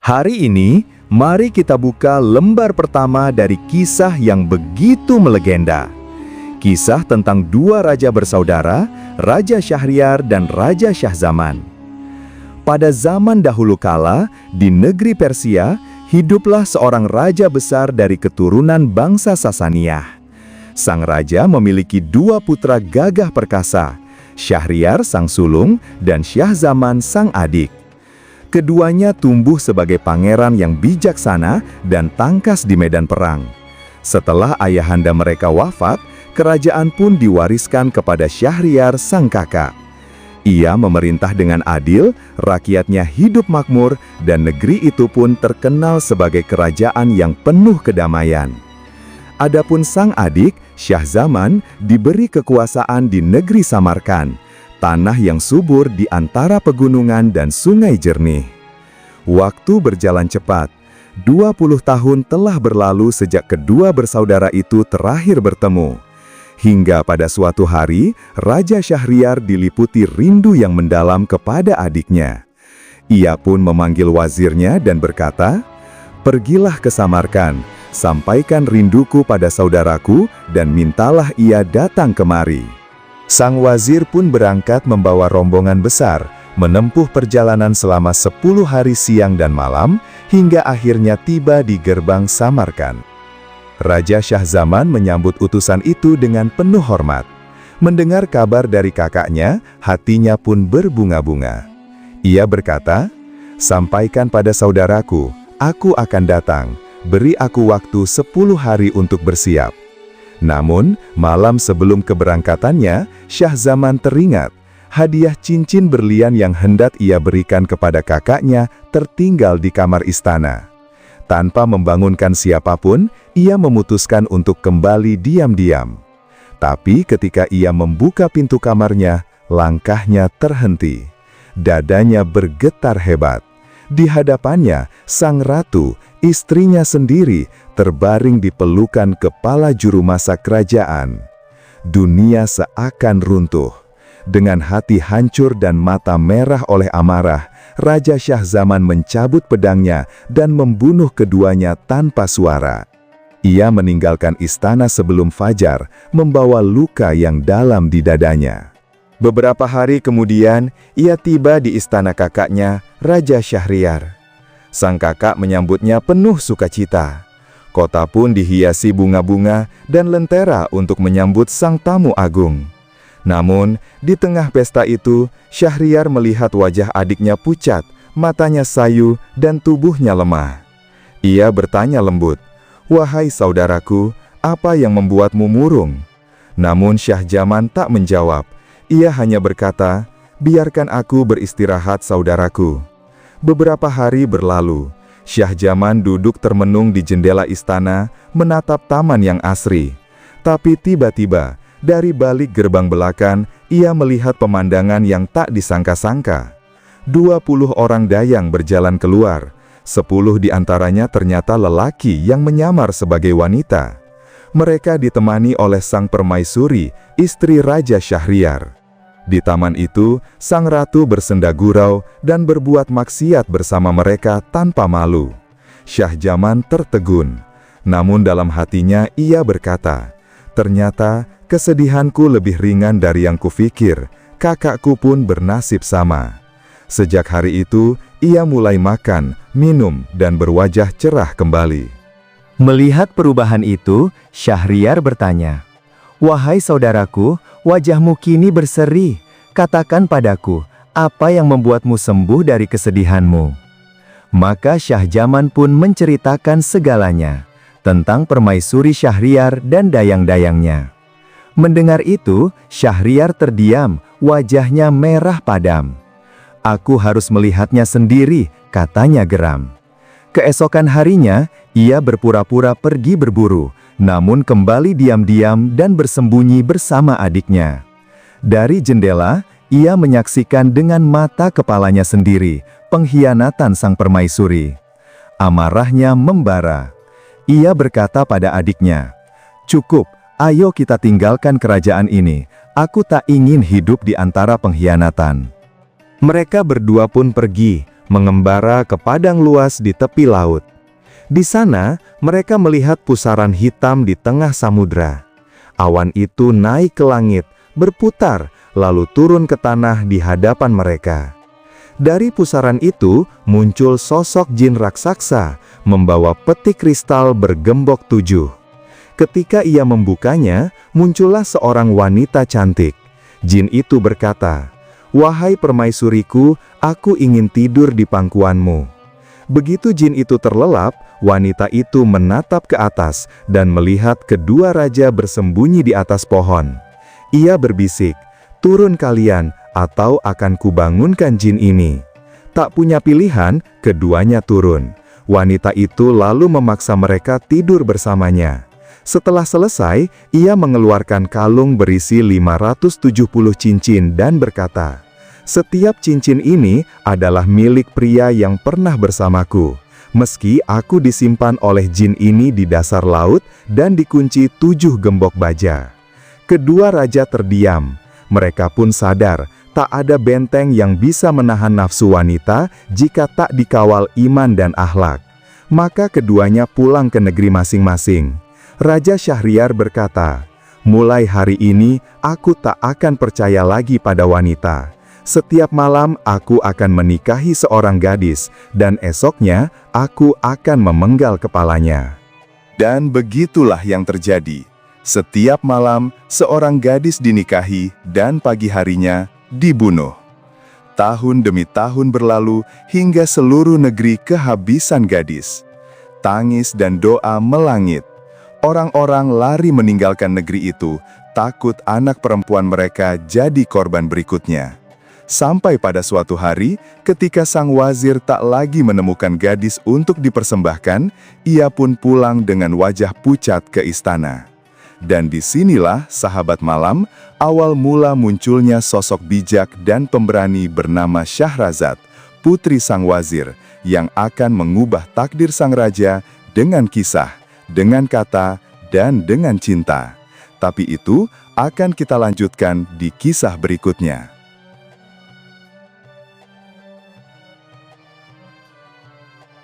Hari ini, mari kita buka lembar pertama dari kisah yang begitu melegenda. Kisah tentang dua raja bersaudara, Raja Syahriar dan Raja Syahzaman. Pada zaman dahulu kala, di negeri Persia, hiduplah seorang raja besar dari keturunan bangsa Sasaniyah. Sang raja memiliki dua putra gagah perkasa, Syahriar sang sulung dan Syahzaman sang adik. Keduanya tumbuh sebagai pangeran yang bijaksana dan tangkas di medan perang. Setelah ayahanda mereka wafat, kerajaan pun diwariskan kepada Syahriar sang kakak. Ia memerintah dengan adil, rakyatnya hidup makmur, dan negeri itu pun terkenal sebagai kerajaan yang penuh kedamaian. Adapun sang adik, Syahzaman, diberi kekuasaan di negeri Samarkand, tanah yang subur di antara pegunungan dan sungai jernih. Waktu berjalan cepat. 20 tahun telah berlalu sejak kedua bersaudara itu terakhir bertemu. Hingga pada suatu hari, Raja Syahriar diliputi rindu yang mendalam kepada adiknya. Ia pun memanggil wazirnya dan berkata, "Pergilah ke Samarkand, sampaikan rinduku pada saudaraku dan mintalah ia datang kemari." Sang wazir pun berangkat membawa rombongan besar, menempuh perjalanan selama 10 hari siang dan malam, hingga akhirnya tiba di gerbang Samarkand. Raja Syahzaman menyambut utusan itu dengan penuh hormat. Mendengar kabar dari kakaknya, hatinya pun berbunga-bunga. Ia berkata, "Sampaikan pada saudaraku, aku akan datang. Beri aku waktu 10 hari untuk bersiap." Namun, malam sebelum keberangkatannya, Syahzaman teringat, hadiah cincin berlian yang hendak ia berikan kepada kakaknya tertinggal di kamar istana. Tanpa membangunkan siapapun, ia memutuskan untuk kembali diam-diam. Tapi ketika ia membuka pintu kamarnya, langkahnya terhenti. Dadanya bergetar hebat. Di hadapannya, sang ratu, istrinya sendiri, terbaring di pelukan kepala juru masak kerajaan. Dunia seakan runtuh. Dengan hati hancur dan mata merah oleh amarah, Raja Syahzaman mencabut pedangnya dan membunuh keduanya tanpa suara. Ia meninggalkan istana sebelum fajar, membawa luka yang dalam di dadanya. Beberapa hari kemudian, ia tiba di istana kakaknya, Raja Syahriar. Sang kakak menyambutnya penuh sukacita. Kota pun dihiasi bunga-bunga dan lentera untuk menyambut sang tamu agung. Namun, di tengah pesta itu, Syahriar melihat wajah adiknya pucat, matanya sayu, dan tubuhnya lemah. Ia bertanya lembut, "Wahai saudaraku, apa yang membuatmu murung?" Namun Syahzaman tak menjawab. Ia hanya berkata, "Biarkan aku beristirahat saudaraku." Beberapa hari berlalu. Syahzaman duduk termenung di jendela istana, menatap taman yang asri. Tapi tiba-tiba, dari balik gerbang belakang, ia melihat pemandangan yang tak disangka-sangka. 20 orang dayang berjalan keluar. 10 di antaranya ternyata lelaki yang menyamar sebagai wanita. Mereka ditemani oleh sang permaisuri, istri Raja Syahriar. Di taman itu, sang ratu bersenda gurau dan berbuat maksiat bersama mereka tanpa malu. Syahzaman tertegun. Namun dalam hatinya ia berkata, "Ternyata kesedihanku lebih ringan dari yang kupikir, kakakku pun bernasib sama." Sejak hari itu, ia mulai makan, minum, dan berwajah cerah kembali. Melihat perubahan itu, Syahriar bertanya, "Wahai saudaraku, wajahmu kini berseri. Katakan padaku, apa yang membuatmu sembuh dari kesedihanmu?" Maka Syahzaman pun menceritakan segalanya, tentang permaisuri Syahriar dan dayang-dayangnya. Mendengar itu, Syahriar terdiam, wajahnya merah padam. "Aku harus melihatnya sendiri," katanya geram. Keesokan harinya, ia berpura-pura pergi berburu, namun kembali diam-diam dan bersembunyi bersama adiknya. Dari jendela, ia menyaksikan dengan mata kepalanya sendiri pengkhianatan sang permaisuri. Amarahnya membara. Ia berkata pada adiknya, "Cukup. Ayo kita tinggalkan kerajaan ini. Aku tak ingin hidup di antara pengkhianatan." Mereka berdua pun pergi, mengembara ke padang luas di tepi laut. Di sana, mereka melihat pusaran hitam di tengah samudra. Awan itu naik ke langit, berputar, lalu turun ke tanah di hadapan mereka. Dari pusaran itu, muncul sosok jin raksasa, membawa peti kristal bergembok 7. Ketika ia membukanya, muncullah seorang wanita cantik. Jin itu berkata, "Wahai permaisuriku, aku ingin tidur di pangkuanmu." Begitu jin itu terlelap, wanita itu menatap ke atas dan melihat kedua raja bersembunyi di atas pohon. Ia berbisik, "Turun kalian, atau akan kubangunkan jin ini." Tak punya pilihan, keduanya turun. Wanita itu lalu memaksa mereka tidur bersamanya. Setelah selesai, ia mengeluarkan kalung berisi 570 cincin dan berkata, "Setiap cincin ini adalah milik pria yang pernah bersamaku. Meski aku disimpan oleh jin ini di dasar laut dan dikunci 7 gembok baja." Kedua raja terdiam. Mereka pun sadar, tak ada benteng yang bisa menahan nafsu wanita jika tak dikawal iman dan akhlak. Maka keduanya pulang ke negeri masing-masing. Raja Syahriar berkata, "Mulai hari ini, aku tak akan percaya lagi pada wanita. Setiap malam aku akan menikahi seorang gadis, dan esoknya aku akan memenggal kepalanya." Dan begitulah yang terjadi. Setiap malam, seorang gadis dinikahi dan pagi harinya dibunuh. Tahun demi tahun berlalu hingga seluruh negeri kehabisan gadis. Tangis dan doa melangit. Orang-orang lari meninggalkan negeri itu, takut anak perempuan mereka jadi korban berikutnya. Sampai pada suatu hari, ketika sang wazir tak lagi menemukan gadis untuk dipersembahkan, ia pun pulang dengan wajah pucat ke istana. Dan disinilah, sahabat malam, awal mula munculnya sosok bijak dan pemberani bernama Syahrazad, putri sang wazir, yang akan mengubah takdir sang raja dengan kisah, dengan kata, dan dengan cinta. Tapi itu akan kita lanjutkan di kisah berikutnya.